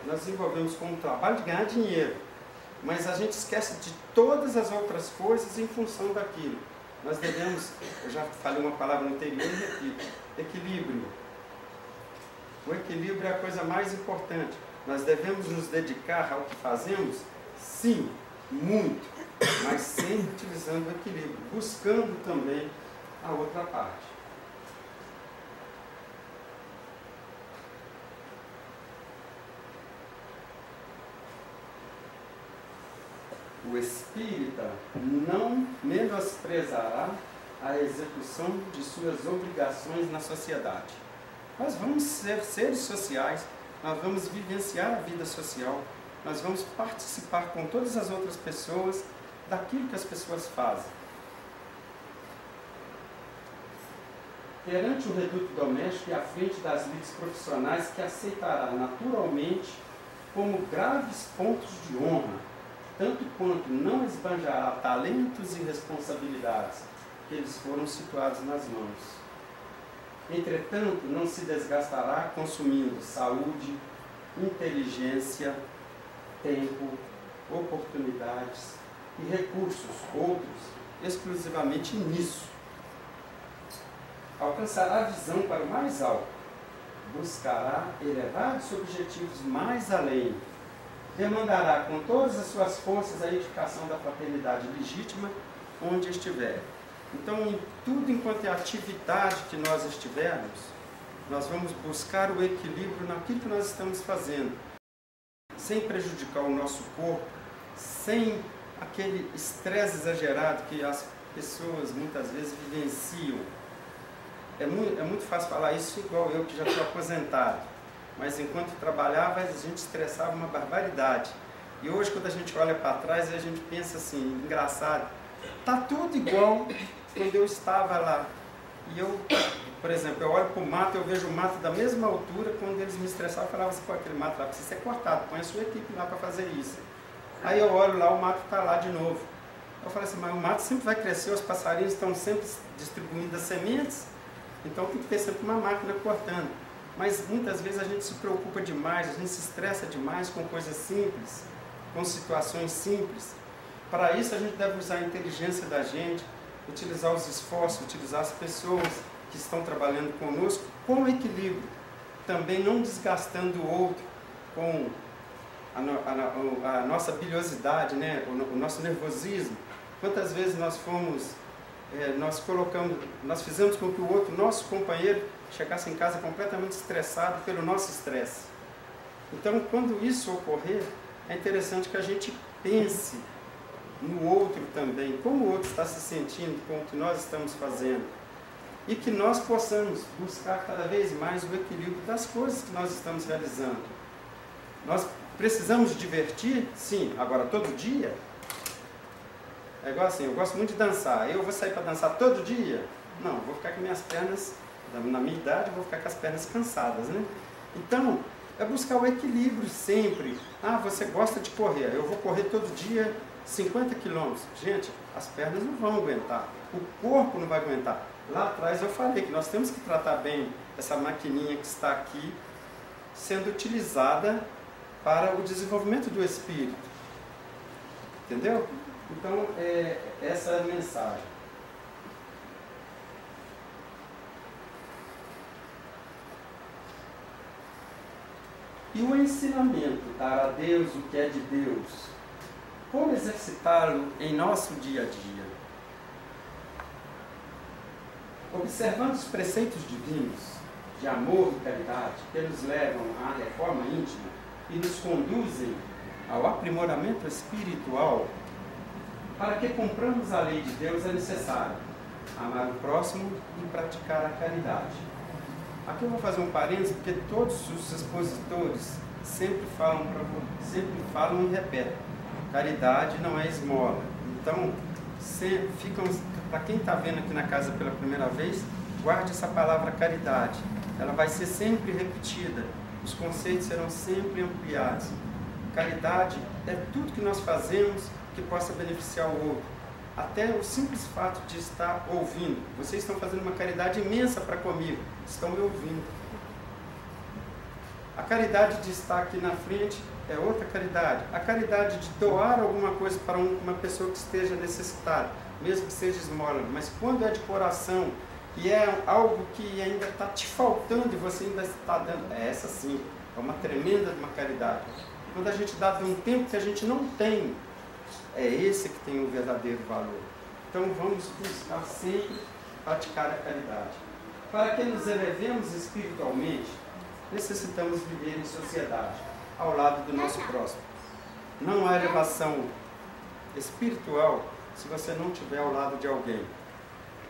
nós nos envolvemos com o trabalho de ganhar dinheiro, mas a gente esquece de todas as outras coisas em função daquilo. Nós devemos, eu já falei uma palavra no anterior e repito, equilíbrio. O equilíbrio é a coisa mais importante. Nós devemos nos dedicar ao que fazemos? Sim, muito, mas sempre utilizando o equilíbrio, buscando também a outra parte. O espírita não menosprezará a execução de suas obrigações na sociedade. Nós vamos ser seres sociais, nós vamos vivenciar a vida social, nós vamos participar com todas as outras pessoas daquilo que as pessoas fazem. Perante o reduto doméstico e à frente das lides profissionais que aceitará naturalmente como graves pontos de honra, tanto quanto não esbanjará talentos e responsabilidades que eles foram situados nas mãos. Entretanto, não se desgastará consumindo saúde, inteligência, tempo, oportunidades e recursos outros exclusivamente nisso. Alcançará a visão para o mais alto, buscará elevados objetivos mais além, demandará com todas as suas forças a edificação da fraternidade legítima onde estiver. Então, em tudo enquanto é atividade que nós estivermos, nós vamos buscar o equilíbrio naquilo que nós estamos fazendo, sem prejudicar o nosso corpo, sem aquele estresse exagerado que as pessoas muitas vezes vivenciam. É muito fácil falar isso igual eu que já estou aposentado. Mas enquanto trabalhava, a gente estressava uma barbaridade. E hoje, quando a gente olha para trás, a gente pensa assim, engraçado, tá tudo igual quando eu estava lá. E eu, por exemplo, eu olho para o mato, eu vejo o mato da mesma altura, quando eles me estressavam, eu falava assim, pô, aquele mato lá precisa ser cortado, põe a sua equipe lá para fazer isso. Aí eu olho lá, o mato está lá de novo. Eu falo assim, mas o mato sempre vai crescer, os passarinhos estão sempre distribuindo as sementes, então tem que ter sempre uma máquina cortando. Mas muitas vezes a gente se preocupa demais, a gente se estressa demais com coisas simples, com situações simples. Para isso a gente deve usar a inteligência da gente, utilizar os esforços, utilizar as pessoas que estão trabalhando conosco com equilíbrio, também não desgastando o outro com a nossa biliosidade, né? O nosso nervosismo. Quantas vezes nós fizemos com que o outro, nosso companheiro, chegasse em casa completamente estressado pelo nosso estresse. Então, quando isso ocorrer, é interessante que a gente pense no outro também, como o outro está se sentindo com o que nós estamos fazendo, e que nós possamos buscar cada vez mais o equilíbrio das coisas que nós estamos realizando. Nós precisamos divertir? Sim. Agora, todo dia? É igual assim, eu gosto muito de dançar, eu vou sair para dançar todo dia? Não, vou ficar com minhas pernas, na minha idade, vou ficar com as pernas cansadas, né? Então, é buscar o equilíbrio sempre. Ah, você gosta de correr, eu vou correr todo dia 50 quilômetros. Gente, as pernas não vão aguentar, o corpo não vai aguentar. Lá atrás eu falei que nós temos que tratar bem essa maquininha que está aqui, sendo utilizada para o desenvolvimento do espírito. Entendeu? Então, essa é a mensagem. E o ensinamento, dar a Deus o que é de Deus, como exercitá-lo em nosso dia a dia? Observando os preceitos divinos de amor e caridade que nos levam à reforma íntima e nos conduzem ao aprimoramento espiritual, para que cumpramos a lei de Deus é necessário amar o próximo e praticar a caridade. Aqui eu vou fazer um parênteses, porque todos os expositores sempre falam e repetem: caridade não é esmola. Então, para quem está vendo aqui na casa pela primeira vez, guarde essa palavra caridade. Ela vai ser sempre repetida, os conceitos serão sempre ampliados. Caridade é tudo que nós fazemos que possa beneficiar o outro. Até o simples fato de estar ouvindo. Vocês estão fazendo uma caridade imensa para comigo, estão me ouvindo. A caridade de estar aqui na frente é outra caridade. A caridade de doar alguma coisa para uma pessoa que esteja necessitada, mesmo que seja esmola, mas quando é de coração e é algo que ainda está te faltando e você ainda está dando, essa sim, é uma tremenda uma caridade. Quando a gente dá de um tempo que a gente não tem, é esse que tem o verdadeiro valor. Então vamos buscar sempre praticar a caridade. Para que nos elevemos espiritualmente, necessitamos viver em sociedade, ao lado do nosso próximo. Não há elevação espiritual se você não estiver ao lado de alguém.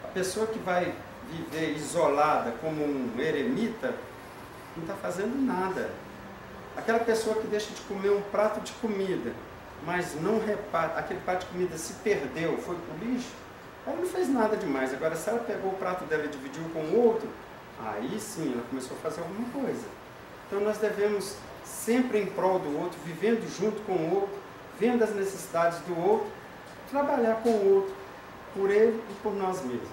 A pessoa que vai viver isolada como um eremita não está fazendo nada. Aquela pessoa que deixa de comer um prato de comida, mas não repara, aquele prato de comida se perdeu, foi para o lixo, ela não fez nada demais. Agora, se ela pegou o prato dela e dividiu com o outro, aí sim, ela começou a fazer alguma coisa. Então nós devemos sempre em prol do outro, vivendo junto com o outro, vendo as necessidades do outro, trabalhar com o outro, por ele e por nós mesmos.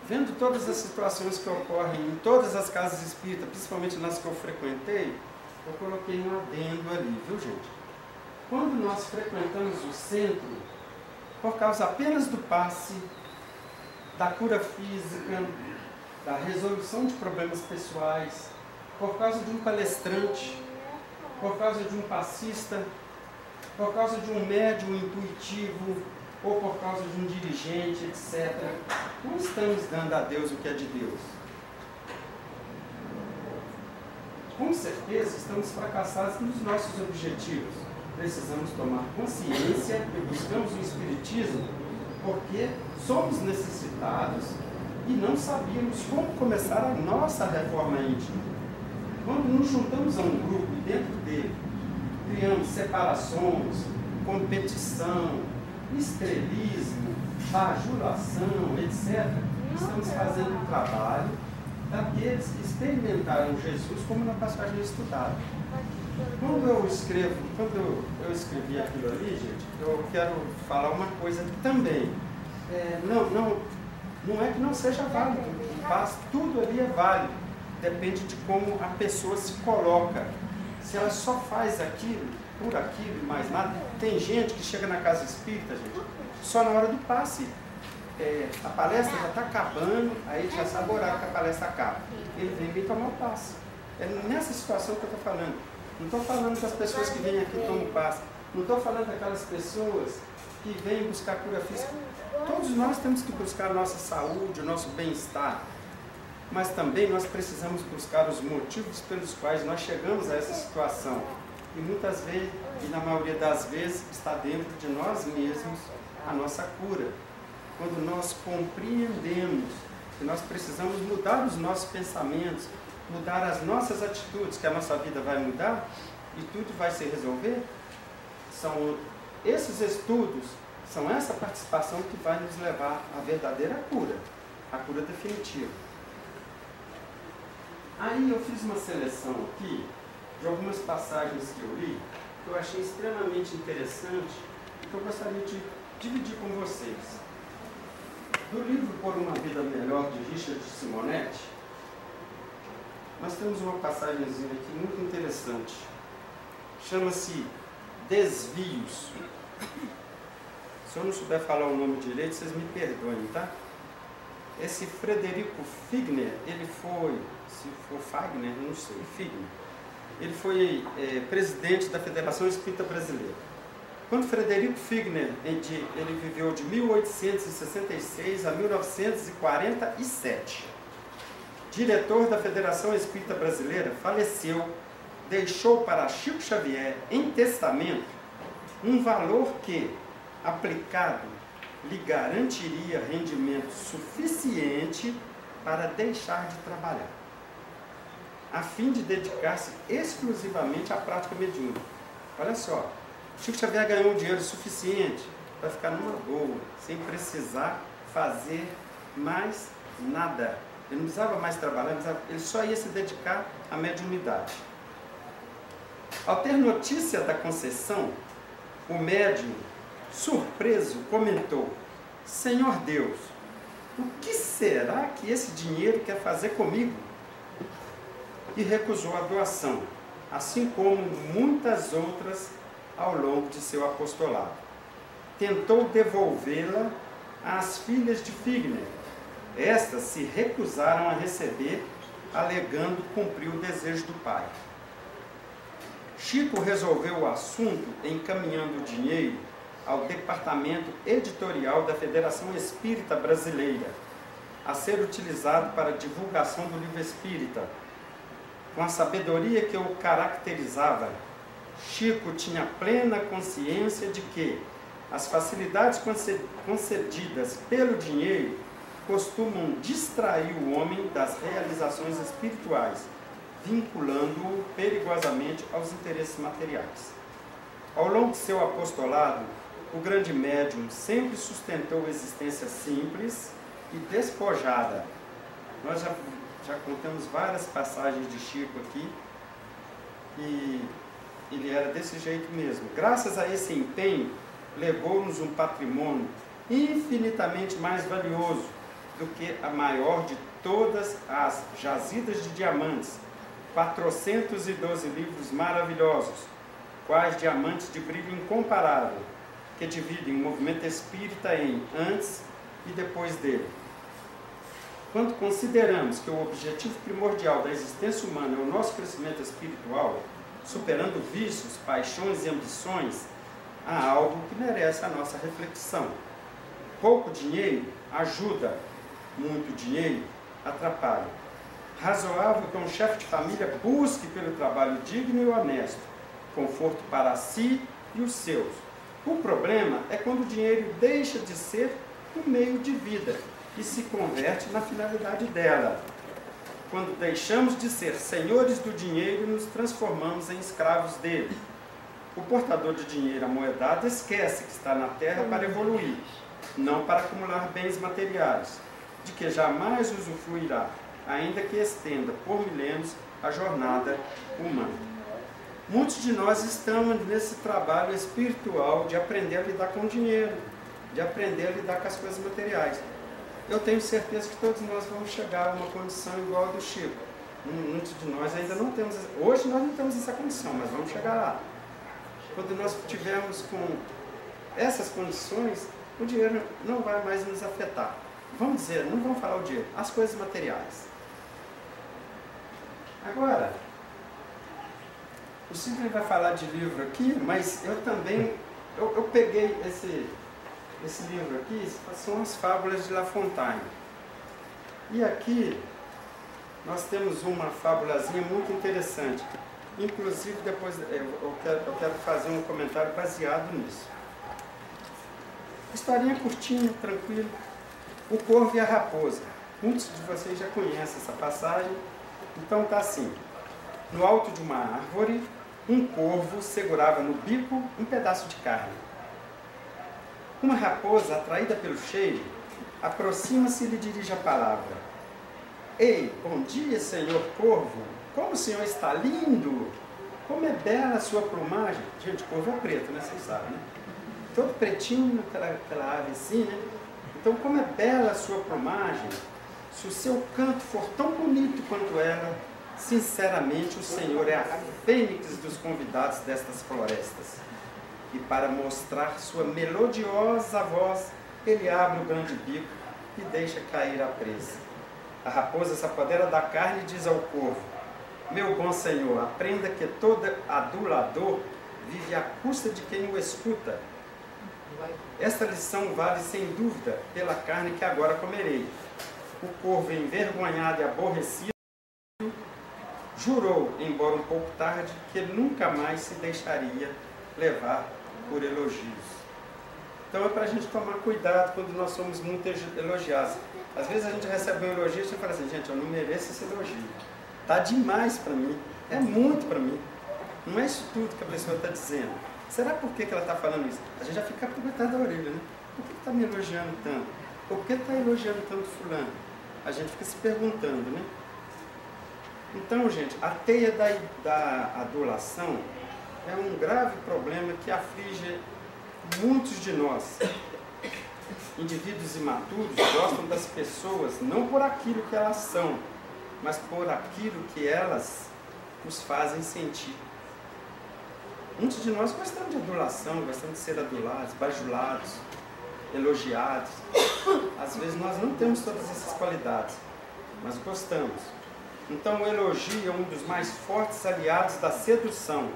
Vendo todas as situações que ocorrem em todas as casas espíritas, principalmente nas que eu frequentei, eu coloquei um adendo ali, viu gente? Quando nós frequentamos o centro, por causa apenas do passe, da cura física, da resolução de problemas pessoais, por causa de um palestrante, por causa de um passista, por causa de um médium intuitivo, ou por causa de um dirigente, etc. Não estamos dando a Deus o que é de Deus. Com certeza estamos fracassados nos nossos objetivos. Precisamos tomar consciência e buscamos o Espiritismo porque somos necessitados e não sabíamos como começar a nossa reforma íntima. Quando nos juntamos a um grupo e dentro dele criamos separações, competição, estrelismo, bajulação, etc., estamos fazendo um trabalho daqueles que experimentaram Jesus, como na passagem estudada. Quando eu escrevi aquilo ali, gente, eu quero falar uma coisa também. Não é que não seja válido, tudo ali é válido, depende de como a pessoa se coloca. Se ela só faz aquilo, por aquilo e mais nada. Tem gente que chega na casa espírita, gente, só na hora do passe. A palestra já está acabando, aí já sabe o horário que a palestra acaba. Ele vem tomar o passe. É nessa situação que eu estou falando. Não estou falando das pessoas que vêm aqui e tomam o passe. Não estou falando daquelas pessoas que vêm buscar cura física. Todos nós temos que buscar a nossa saúde, o nosso bem-estar. Mas também nós precisamos buscar os motivos pelos quais nós chegamos a essa situação. E muitas vezes, e na maioria das vezes, está dentro de nós mesmos a nossa cura. Quando nós compreendemos que nós precisamos mudar os nossos pensamentos, mudar as nossas atitudes, que a nossa vida vai mudar e tudo vai se resolver, são esses estudos, são essa participação que vai nos levar à verdadeira cura, a cura definitiva. Aí eu fiz uma seleção aqui de algumas passagens que eu li, que eu achei extremamente interessante e que eu gostaria de dividir com vocês. Do livro Por uma Vida Melhor, de Richard Simonetti, nós temos uma passagenzinha aqui muito interessante. Chama-se Desvios. Se eu não souber falar o nome direito, vocês me perdoem, tá? esse Frederico Figner, ele foi, se for Fagner, não sei, Figner, ele foi presidente da Federação Espírita Brasileira. Quando Frederico Figner, ele viveu de 1866 a 1947, diretor da Federação Espírita Brasileira, faleceu, deixou para Chico Xavier, em testamento, um valor que, aplicado, lhe garantiria rendimento suficiente para deixar de trabalhar, a fim de dedicar-se exclusivamente à prática mediúnica. Olha só, Chico Xavier ganhou dinheiro suficiente para ficar numa boa, sem precisar fazer mais nada. Ele não precisava mais trabalhar, ele só ia se dedicar à mediunidade. Ao ter notícia da concessão, o médium, surpreso, comentou: Senhor Deus, o que será que esse dinheiro quer fazer comigo? E recusou a doação, assim como muitas outras ao longo de seu apostolado. Tentou devolvê-la às filhas de Figner. Estas se recusaram a receber, alegando cumprir o desejo do pai. Chico resolveu o assunto encaminhando o dinheiro ao departamento editorial da Federação Espírita Brasileira, a ser utilizado para a divulgação do livro espírita. Com a sabedoria que o caracterizava, Chico tinha plena consciência de que as facilidades concedidas pelo dinheiro costumam distrair o homem das realizações espirituais, vinculando-o perigosamente aos interesses materiais. Ao longo de seu apostolado, o grande médium sempre sustentou existência simples e despojada. Nós já contamos várias passagens de Chico aqui, e ele era desse jeito mesmo. Graças a esse empenho, legou-nos um patrimônio infinitamente mais valioso do que a maior de todas as jazidas de diamantes, 412 livros maravilhosos, quais diamantes de brilho incomparável, que dividem o movimento espírita em antes e depois dele. Quando consideramos que o objetivo primordial da existência humana é o nosso crescimento espiritual, superando vícios, paixões e ambições, há algo que merece a nossa reflexão. Pouco dinheiro ajuda, muito dinheiro atrapalha. Razoável que um chefe de família busque pelo trabalho digno e honesto, conforto para si e os seus. O problema é quando o dinheiro deixa de ser um meio de vida e se converte na finalidade dela. Quando deixamos de ser senhores do dinheiro, nos transformamos em escravos dele. O portador de dinheiro amoedado esquece que está na terra para evoluir, não para acumular bens materiais, de que jamais usufruirá, ainda que estenda por milênios a jornada humana. Muitos de nós estamos nesse trabalho espiritual de aprender a lidar com o dinheiro, de aprender a lidar com as coisas materiais. Eu tenho certeza que todos nós vamos chegar a uma condição igual a do Chico. Muitos de nós ainda não temos, hoje nós não temos essa condição, mas vamos chegar lá. Quando nós tivermos com essas condições, o dinheiro não vai mais nos afetar. Vamos dizer, não vamos falar o dinheiro, as coisas materiais. Agora, o Silvio vai falar de livro aqui, mas eu também, eu peguei esse livro aqui, são as Fábulas de La Fontaine. E aqui nós temos uma fábulazinha muito interessante. Inclusive, depois eu quero fazer um comentário baseado nisso. Historinha curtinha, tranquila. O Corvo e a Raposa. Muitos de vocês já conhecem essa passagem. Então está assim. No alto de uma árvore, um corvo segurava no bico um pedaço de carne. Uma raposa, atraída pelo cheiro, aproxima-se e lhe dirige a palavra. Ei, bom dia, senhor corvo. Como o senhor está lindo! Como é bela a sua plumagem! Gente, corvo é preto, né? Vocês sabem, né? Todo pretinho, aquela ave assim, né? Então, como é bela a sua plumagem! Se o seu canto for tão bonito quanto ela, sinceramente o senhor é a fênix dos convidados destas florestas. E para mostrar sua melodiosa voz, ele abre o grande bico e deixa cair a presa. A raposa se apodera da carne e diz ao corvo: meu bom senhor, aprenda que todo adulador vive à custa de quem o escuta. Esta lição vale sem dúvida pela carne que agora comerei. O corvo, envergonhado e aborrecido, jurou, embora um pouco tarde, que nunca mais se deixaria levar por elogios. Então é para a gente tomar cuidado quando nós somos muito elogiados. Às vezes a gente recebe um elogio e a gente fala assim: gente, eu não mereço esse elogio. Está demais para mim, é muito para mim. Não é isso tudo que a pessoa está dizendo. Será por que ela está falando isso? A gente já fica por detrás da orelha, né? Por que está me elogiando tanto? Por que está elogiando tanto fulano? A gente fica se perguntando, né? Então, gente, a teia da adulação é um grave problema que aflige muitos de nós. Indivíduos imaturos gostam das pessoas não por aquilo que elas são, mas por aquilo que elas os fazem sentir. Muitos de nós gostamos de adulação, gostamos de ser adulados, bajulados, elogiados. Às vezes nós não temos todas essas qualidades, mas gostamos. Então o elogio é um dos mais fortes aliados da sedução.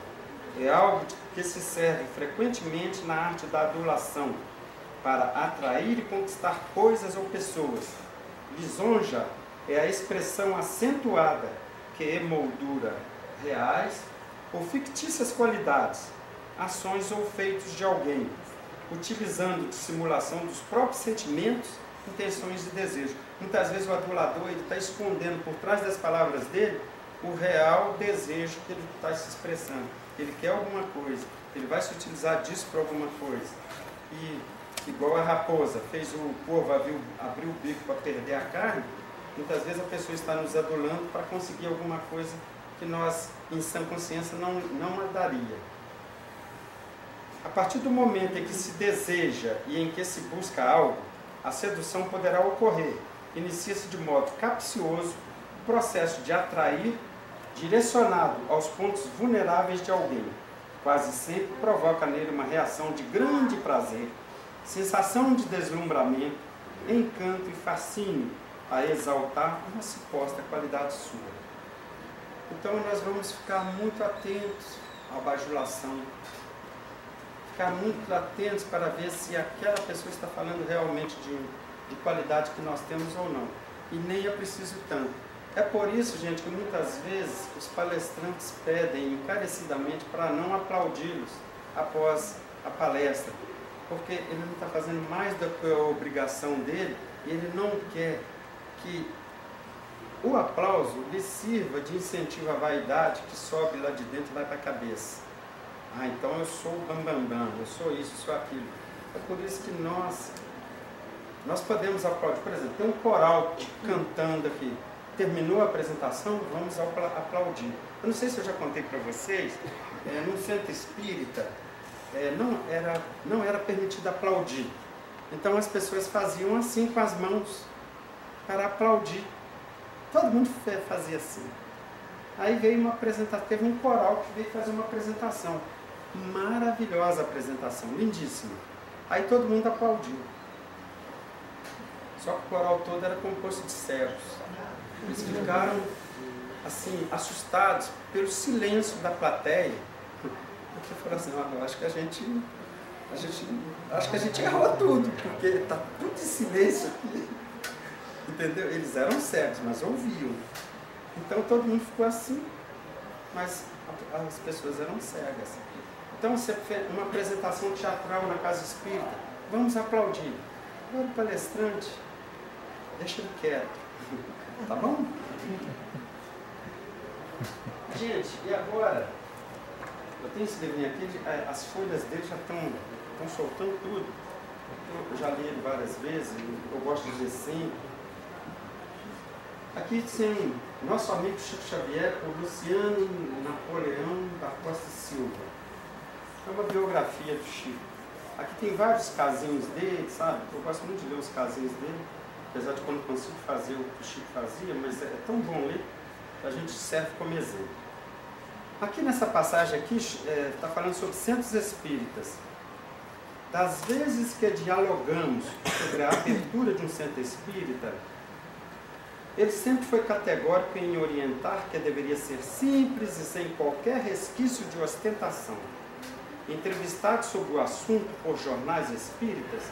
É algo que se serve frequentemente na arte da adulação, para atrair e conquistar coisas ou pessoas. Lisonja é a expressão acentuada que emoldura reais ou fictícias qualidades, ações ou feitos de alguém, utilizando de simulação dos próprios sentimentos, intenções e desejos. Muitas vezes o adulador está escondendo por trás das palavras dele o real desejo que ele está se expressando. Ele quer alguma coisa, ele vai se utilizar disso para alguma coisa. E igual a raposa fez o corvo abrir o bico para perder a carne, muitas vezes a pessoa está nos adulando para conseguir alguma coisa que nós, em sã consciência, não a daria. A partir do momento em que se deseja e em que se busca algo, a sedução poderá ocorrer. Inicia-se de modo capcioso o processo de atrair, direcionado aos pontos vulneráveis de alguém. Quase sempre provoca nele uma reação de grande prazer, sensação de deslumbramento, encanto e fascínio a exaltar uma suposta qualidade sua. Então nós vamos ficar muito atentos à bajulação, ficar muito atentos para ver se aquela pessoa está falando realmente de qualidade que nós temos ou não. E nem é preciso tanto. É por isso, gente, que muitas vezes os palestrantes pedem encarecidamente para não aplaudi-los após a palestra, porque ele não está fazendo mais do que a obrigação dele e ele não quer que o aplauso lhe sirva de incentivo à vaidade que sobe lá de dentro e vai para a cabeça. Ah, então eu sou o bambambam, eu sou isso, eu sou aquilo. É por isso que nós podemos aplaudir. Por exemplo, tem um coral cantando aqui. Terminou a apresentação, vamos aplaudir. Eu não sei se eu já contei para vocês, no centro espírita, não era permitido aplaudir. Então as pessoas faziam assim com as mãos para aplaudir. Todo mundo fazia assim. Aí veio uma apresentação, teve um coral que veio fazer uma apresentação. Maravilhosa apresentação, lindíssima. Aí todo mundo aplaudiu. Só que o coral todo era composto de cegos. Eles ficaram assim, assustados pelo silêncio da plateia. Porque falaram assim: eu acho que a gente errou tudo, porque está tudo em silêncio aqui. Entendeu? Eles eram cegos, mas ouviam. Então todo mundo ficou assim, mas as pessoas eram cegas. Então você fez uma apresentação teatral na casa espírita, vamos aplaudir. Agora o palestrante, deixa ele quieto. Tá bom? Gente, e agora? Eu tenho esse livrinho aqui, as folhas dele já estão soltando tudo. Eu já li ele várias vezes, eu gosto de ler sempre. Aqui tem nosso amigo Chico Xavier, por Luciano Napoleão da Costa Silva. É uma biografia do Chico. Aqui tem vários casinhos dele, sabe? Eu gosto muito de ler os casinhos dele, apesar de que eu não consigo fazer o que o Chico fazia, mas é tão bom ler que a gente serve como exemplo. Aqui nessa passagem aqui está falando sobre centros espíritas. das vezes que dialogamos sobre a abertura de um centro espírita, ele sempre foi categórico em orientar que deveria ser simples e sem qualquer resquício de ostentação. Entrevistado sobre o assunto por jornais espíritas,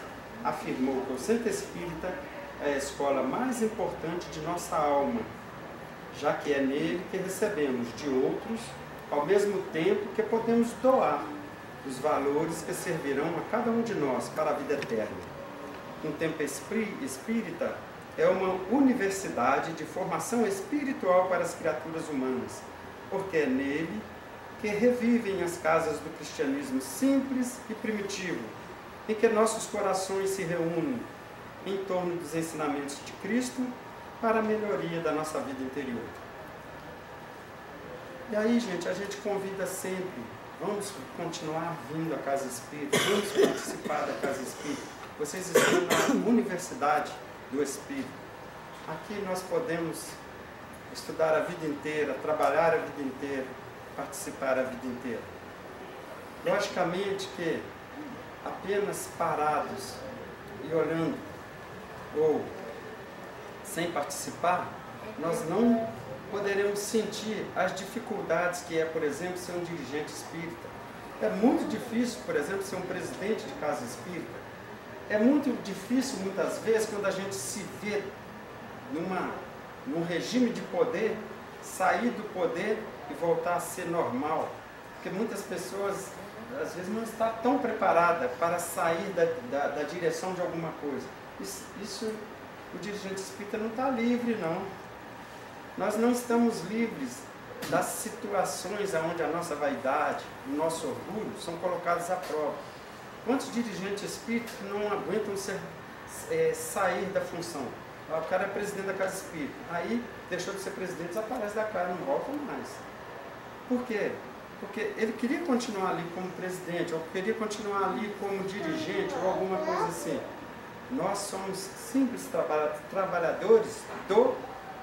afirmou que o centro espírita é a escola mais importante de nossa alma, já que é nele que recebemos de outros, ao mesmo tempo que podemos doar os valores que servirão a cada um de nós para a vida eterna. Um templo espírita é uma universidade de formação espiritual para as criaturas humanas, porque é nele que revivem as casas do cristianismo simples e primitivo, em que nossos corações se reúnem em torno dos ensinamentos de Cristo para a melhoria da nossa vida interior. E aí, gente, a gente convida sempre, vamos continuar vindo à Casa Espírita, vamos participar da Casa Espírita. Vocês estão na Universidade do Espírito. Aqui nós podemos estudar a vida inteira, trabalhar a vida inteira, participar a vida inteira. Logicamente que apenas parados e olhando ou sem participar, nós não poderemos sentir as dificuldades que é, por exemplo, ser um dirigente espírita. É muito difícil, por exemplo, ser um presidente de casa espírita. É muito difícil, muitas vezes, quando a gente se vê num regime de poder, sair do poder e voltar a ser normal. Porque muitas pessoas, às vezes, não estão tão preparadas para sair da direção de alguma coisa. Isso o dirigente espírita não está livre, não. Nós não estamos livres das situações onde a nossa vaidade, o nosso orgulho são colocados à prova. Quantos dirigentes espíritas não aguentam sair da função? O cara é presidente da casa espírita, aí deixou de ser presidente, desaparece da casa, não volta mais. Por quê? Porque ele queria continuar ali como presidente, ou queria continuar ali como dirigente, ou alguma coisa assim. Nós somos simples trabalhadores do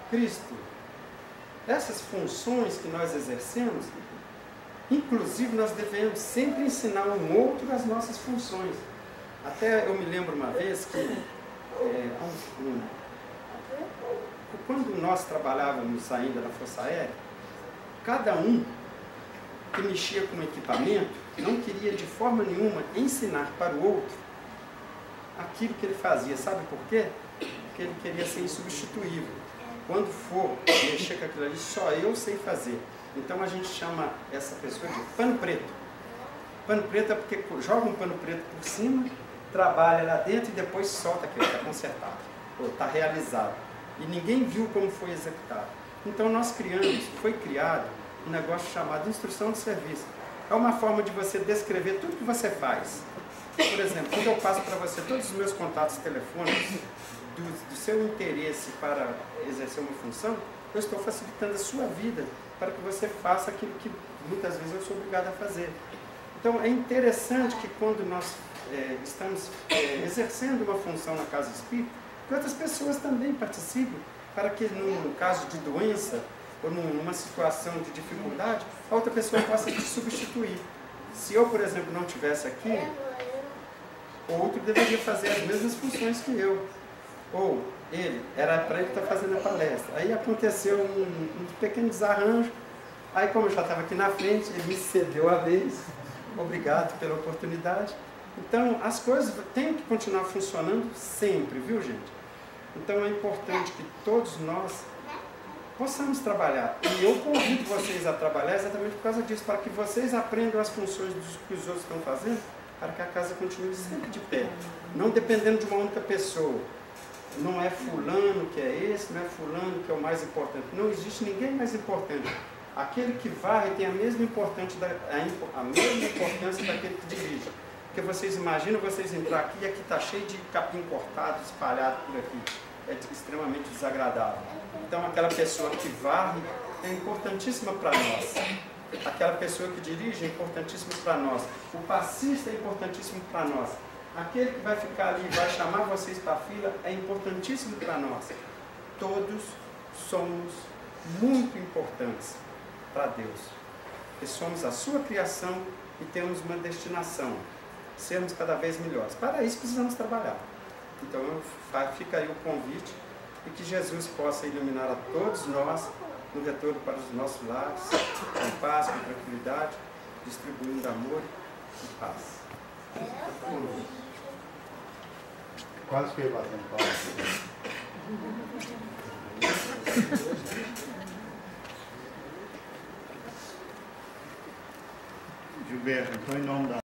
Cristo. Essas funções que nós exercemos, inclusive nós devemos sempre ensinar um outro as nossas funções. Até eu me lembro uma vez que, quando nós trabalhávamos ainda na Força Aérea, cada um que mexia com o equipamento não queria de forma nenhuma ensinar para o outro aquilo que ele fazia. Sabe por quê? Porque ele queria ser insubstituível. Quando for mexer com aquilo ali, só eu sei fazer. Então a gente chama essa pessoa de pano preto. Pano preto é porque joga um pano preto por cima, trabalha lá dentro e depois solta aquilo, está consertado, ou está realizado. E ninguém viu como foi executado. Então nós foi criado um negócio chamado instrução de serviço. É uma forma de você descrever tudo que você faz. Por exemplo, quando eu passo para você todos os meus contatos telefônicos, do seu interesse para exercer uma função, eu estou facilitando a sua vida para que você faça aquilo que muitas vezes eu sou obrigado a fazer. Então é interessante que quando nós estamos exercendo uma função na casa espírita, que outras pessoas também participem, para que num caso de doença ou numa situação de dificuldade, a outra pessoa possa te substituir. Se eu, por exemplo, não estivesse aqui, o outro deveria fazer as mesmas funções que eu. Ou era para ele estar fazendo a palestra. Aí aconteceu um pequeno desarranjo. Aí, como eu já estava aqui na frente, ele me cedeu a vez. Obrigado pela oportunidade. Então, as coisas têm que continuar funcionando sempre, viu, gente? Então, é importante que todos nós possamos trabalhar. E eu convido vocês a trabalhar exatamente por causa disso, para que vocês aprendam as funções que os outros estão fazendo, para que a casa continue sempre de pé. Não dependendo de uma única pessoa. Não é fulano que é esse, não é fulano que é o mais importante. Não existe ninguém mais importante. Aquele que varre tem a mesma importância daquele que dirige. Porque vocês imaginam vocês entrar aqui e aqui está cheio de capim cortado, espalhado por aqui. É extremamente desagradável. Então aquela pessoa que varre é importantíssima para nós. Aquela pessoa que dirige é importantíssima para nós. O passista é importantíssimo para nós. Aquele que vai ficar ali e vai chamar vocês para a fila é importantíssimo para nós. Todos somos muito importantes para Deus. Porque somos a sua criação e temos uma destinação. sermos cada vez melhores. Para isso precisamos trabalhar. Então fica aí o convite e que Jesus possa iluminar a todos nós no retorno para os nossos lares, com paz, com tranquilidade, distribuindo amor e paz. Quase que eu ia batendo palma. Gilberto, então em nome da